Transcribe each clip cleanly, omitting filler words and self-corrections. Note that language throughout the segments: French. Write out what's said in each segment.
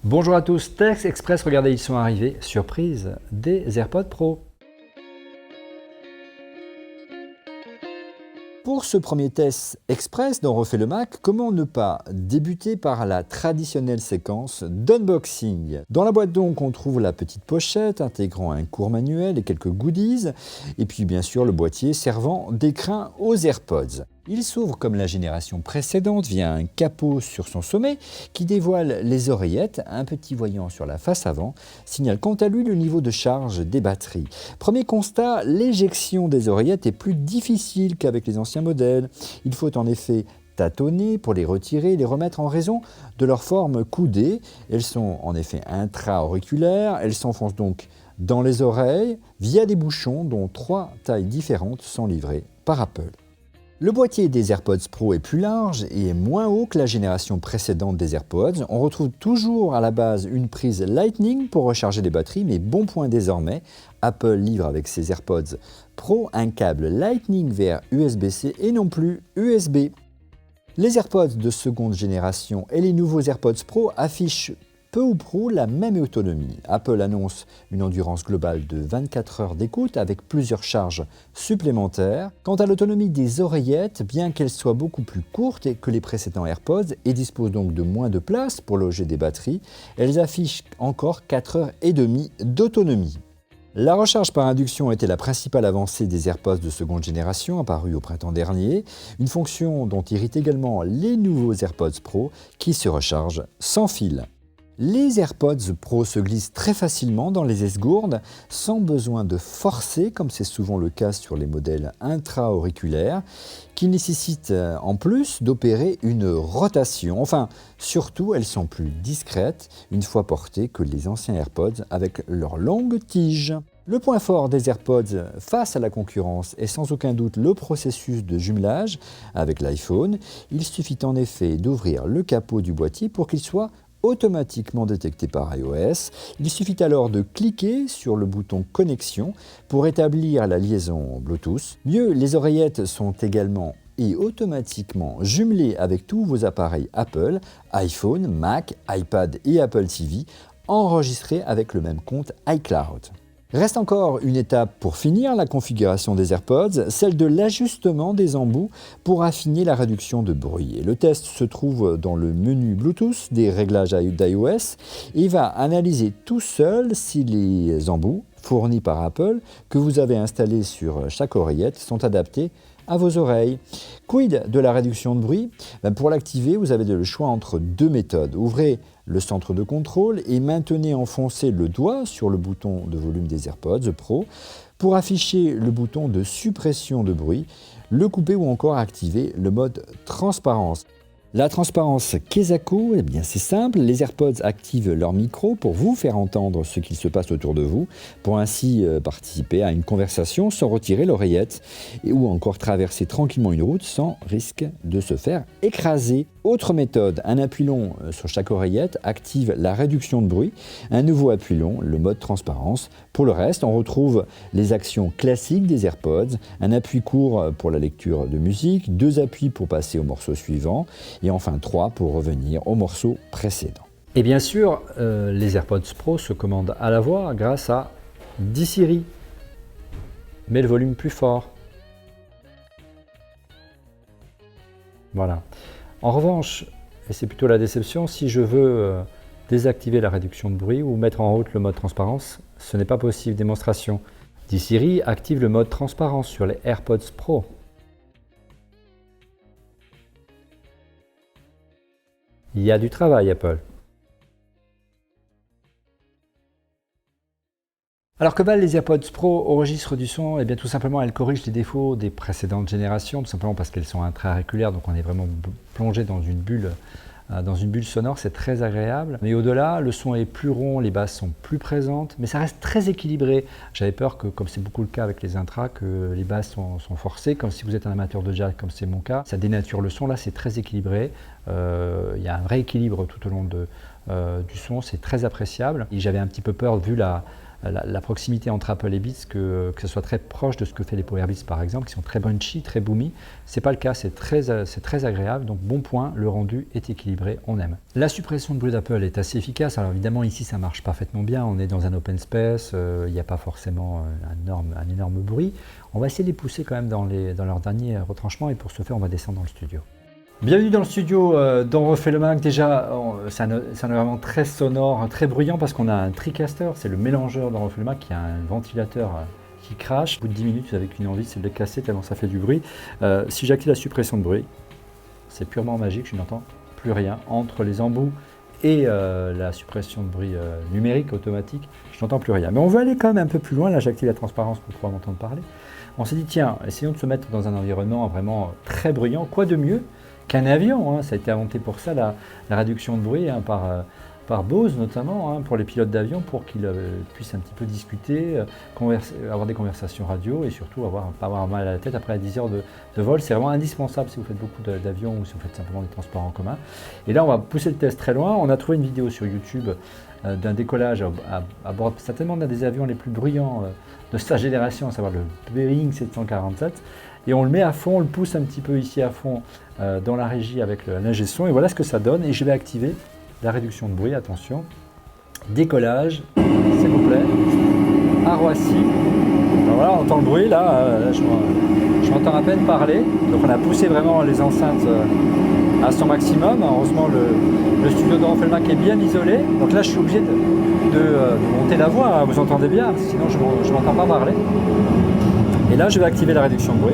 Bonjour à tous, Tech Express, regardez, ils sont arrivés, surprise, des AirPods Pro. Pour ce premier test express dont refait le Mac, comment ne pas débuter par la traditionnelle séquence d'unboxing. Dans la boîte donc, on trouve la petite pochette intégrant un court manuel et quelques goodies, et puis bien sûr le boîtier servant d'écrin aux AirPods. Il s'ouvre comme la génération précédente via un capot sur son sommet qui dévoile les oreillettes. Un petit voyant sur la face avant signale quant à lui le niveau de charge des batteries. Premier constat, l'éjection des oreillettes est plus difficile qu'avec les anciens modèles. Il faut en effet tâtonner pour les retirer et les remettre en raison de leur forme coudée. Elles sont en effet intra-auriculaires, elles s'enfoncent donc dans les oreilles via des bouchons dont 3 tailles différentes sont livrées par Apple. Le boîtier des AirPods Pro est plus large et est moins haut que la génération précédente des AirPods. On retrouve toujours à la base une prise Lightning pour recharger les batteries, mais bon point désormais, Apple livre avec ses AirPods Pro un câble Lightning vers USB-C et non plus USB. Les AirPods de seconde génération et les nouveaux AirPods Pro affichent peu ou prou la même autonomie. Apple annonce une endurance globale de 24 heures d'écoute avec plusieurs charges supplémentaires. Quant à l'autonomie des oreillettes, bien qu'elle soit beaucoup plus courte que les précédents AirPods et disposent donc de moins de place pour loger des batteries, elles affichent encore 4 heures et demie d'autonomie. La recharge par induction était la principale avancée des AirPods de seconde génération apparue au printemps dernier, une fonction dont héritent également les nouveaux AirPods Pro qui se rechargent sans fil. Les AirPods Pro se glissent très facilement dans les esgourdes sans besoin de forcer, comme c'est souvent le cas sur les modèles intra-auriculaires, qui nécessitent en plus d'opérer une rotation. Enfin, surtout, elles sont plus discrètes une fois portées que les anciens AirPods avec leur longue tige. Le point fort des AirPods face à la concurrence est sans aucun doute le processus de jumelage avec l'iPhone. Il suffit en effet d'ouvrir le capot du boîtier pour qu'il soit automatiquement détecté par iOS. Il suffit alors de cliquer sur le bouton connexion pour établir la liaison Bluetooth. Mieux, les oreillettes sont également et automatiquement jumelées avec tous vos appareils Apple, iPhone, Mac, iPad et Apple TV, enregistrés avec le même compte iCloud. Reste encore une étape pour finir la configuration des AirPods, celle de l'ajustement des embouts pour affiner la réduction de bruit. Et le test se trouve dans le menu Bluetooth des réglages d'iOS et va analyser tout seul si les embouts fournis par Apple que vous avez installés sur chaque oreillette sont adaptés à vos oreilles. Quid de la réduction de bruit? Pour l'activer, vous avez le choix entre deux méthodes. Ouvrez le centre de contrôle et maintenez enfoncé le doigt sur le bouton de volume des AirPods Pro pour afficher le bouton de suppression de bruit, le couper ou encore activer le mode transparence. La transparence qu'est-ce eh bien c'est simple, les AirPods activent leur micro pour vous faire entendre ce qu'il se passe autour de vous, pour ainsi participer à une conversation sans retirer l'oreillette ou encore traverser tranquillement une route sans risque de se faire écraser. Autre méthode, un appui long sur chaque oreillette active la réduction de bruit, un nouveau appui long, le mode transparence. Pour le reste, on retrouve les actions classiques des AirPods, un appui court pour la lecture de musique, 2 appuis pour passer au morceau suivant, et enfin 3 pour revenir au morceau précédent. Et bien sûr, les AirPods Pro se commandent à la voix grâce à Dis Siri. Mets le volume plus fort. Voilà. En revanche, et c'est plutôt la déception, si je veux désactiver la réduction de bruit ou mettre en route le mode transparence, ce n'est pas possible. Démonstration. Dis Siri active le mode transparence sur les AirPods Pro. Il y a du travail, Apple. Alors que valent les AirPods Pro au registre du son? Eh bien tout simplement, elles corrigent les défauts des précédentes générations, tout simplement parce qu'elles sont intra-auriculaires, donc on est vraiment plongé dans une bulle sonore, c'est très agréable. Mais au-delà, le son est plus rond, les basses sont plus présentes, mais ça reste très équilibré. J'avais peur que, comme c'est beaucoup le cas avec les intras, que les basses sont forcées, comme si vous êtes un amateur de jazz, comme c'est mon cas. Ça dénature le son, là c'est très équilibré. Il y a un vrai équilibre tout au long du son, c'est très appréciable. Et j'avais un petit peu peur, vu la proximité entre Apple et Beats, que ce soit très proche de ce que fait les Powerbeats par exemple, qui sont très punchy, très boomy. C'est pas le cas, c'est très agréable, donc bon point, le rendu est équilibré, on aime. La suppression de bruit d'Apple est assez efficace, alors évidemment ici ça marche parfaitement bien, on est dans un open space, il n'y a pas forcément un énorme bruit. On va essayer de les pousser quand même dans leur dernier retranchement, et pour ce faire on va descendre dans le studio. Bienvenue dans le studio d'On refait le Mac. Déjà, c'est un environnement très sonore, très bruyant, parce qu'on a un TriCaster, c'est le mélangeur d'On refait le Mac, qui a un ventilateur qui crache. Au bout de 10 minutes, vous avez qu'une envie, c'est de le casser tellement ça fait du bruit. Si j'active la suppression de bruit, c'est purement magique, je n'entends plus rien. Entre les embouts et la suppression de bruit numérique, automatique, je n'entends plus rien. Mais on veut aller quand même un peu plus loin. Là, j'active la transparence pour pouvoir m'entendre parler. On s'est dit, tiens, essayons de se mettre dans un environnement vraiment très bruyant. Quoi de mieux qu'un avion, hein. Ça a été inventé pour ça, la réduction de bruit, hein, par Bose notamment, hein, pour les pilotes d'avion, pour qu'ils puissent un petit peu discuter, avoir des conversations radio, et surtout pas avoir mal à la tête après 10 heures de vol. C'est vraiment indispensable si vous faites beaucoup d'avions ou si vous faites simplement des transports en commun. Et là, on va pousser le test très loin. On a trouvé une vidéo sur YouTube d'un décollage à bord certainement d'un des avions les plus bruyants de sa génération, à savoir le Boeing 747. Et on le met à fond, on le pousse un petit peu ici à fond dans la régie avec l'ingé son, et voilà ce que ça donne. Et je vais activer la réduction de bruit, attention. Décollage, s'il vous plaît, à Roissy. Alors voilà, on entend le bruit, là, je m'entends à peine parler. Donc on a poussé vraiment les enceintes à son maximum. Heureusement, le studio d'On refait le Mac est bien isolé. Donc là, je suis obligé de monter la voix, hein, vous entendez bien, sinon je ne m'entends pas parler. Et là, je vais activer la réduction de bruit.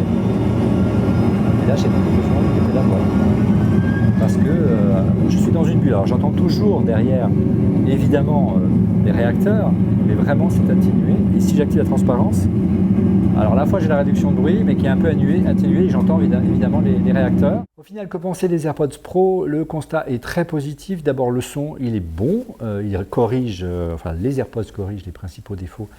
Et là, j'ai besoin de monter la voix. Parce que je suis dans une bulle. Alors, j'entends toujours derrière, évidemment, les réacteurs, mais vraiment, c'est atténué. Et si j'active la transparence, alors à la fois j'ai la réduction de bruit, mais qui est un peu atténuée, et j'entends évidemment les réacteurs. Au final, que penser des AirPods Pro? Le constat est très positif. D'abord, le son, il est bon. Il corrige, les AirPods corrigent les principaux défauts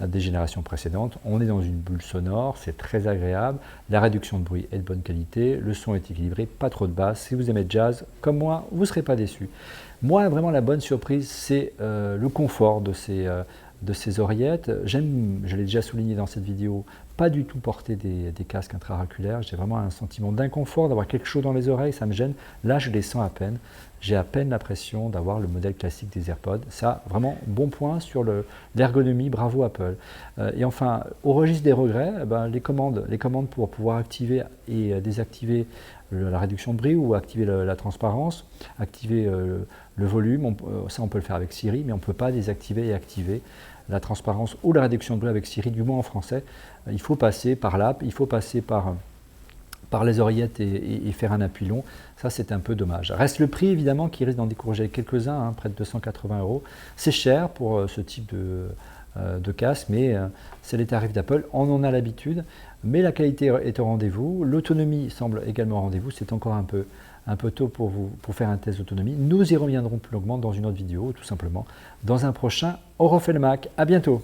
des générations précédentes. On est dans une bulle sonore, c'est très agréable. La réduction de bruit est de bonne qualité. Le son est équilibré, pas trop de basse. Si vous aimez le jazz, comme moi, vous ne serez pas déçus. Moi, vraiment, la bonne surprise, c'est le confort de ces oreillettes. J'aime, je l'ai déjà souligné dans cette vidéo, pas du tout porter des casques intra-auriculaires. J'ai vraiment un sentiment d'inconfort, d'avoir quelque chose dans les oreilles, ça me gêne. Là, je les sens à peine. J'ai à peine l'impression d'avoir le modèle classique des AirPods. Ça, vraiment, bon point sur l'ergonomie, bravo Apple. Et enfin, au registre des regrets, les commandes pour pouvoir activer et désactiver la réduction de bruit ou activer la transparence, activer le volume, ça on peut le faire avec Siri, mais on ne peut pas désactiver et activer la transparence ou la réduction de bruit avec Siri, du moins en français. Il faut passer par l'app, il faut passer par les oreillettes et faire un appui long. Ça, c'est un peu dommage. Reste le prix, évidemment, qui risque d'en décourager quelques-uns, hein, près de 280 €. C'est cher pour ce type de casque, mais c'est les tarifs d'Apple. On en a l'habitude, mais la qualité est au rendez-vous. L'autonomie semble également au rendez-vous. C'est encore un peu tôt pour faire un test d'autonomie. Nous y reviendrons plus longuement dans une autre vidéo, tout simplement, dans un prochain On refait le Mac. À bientôt.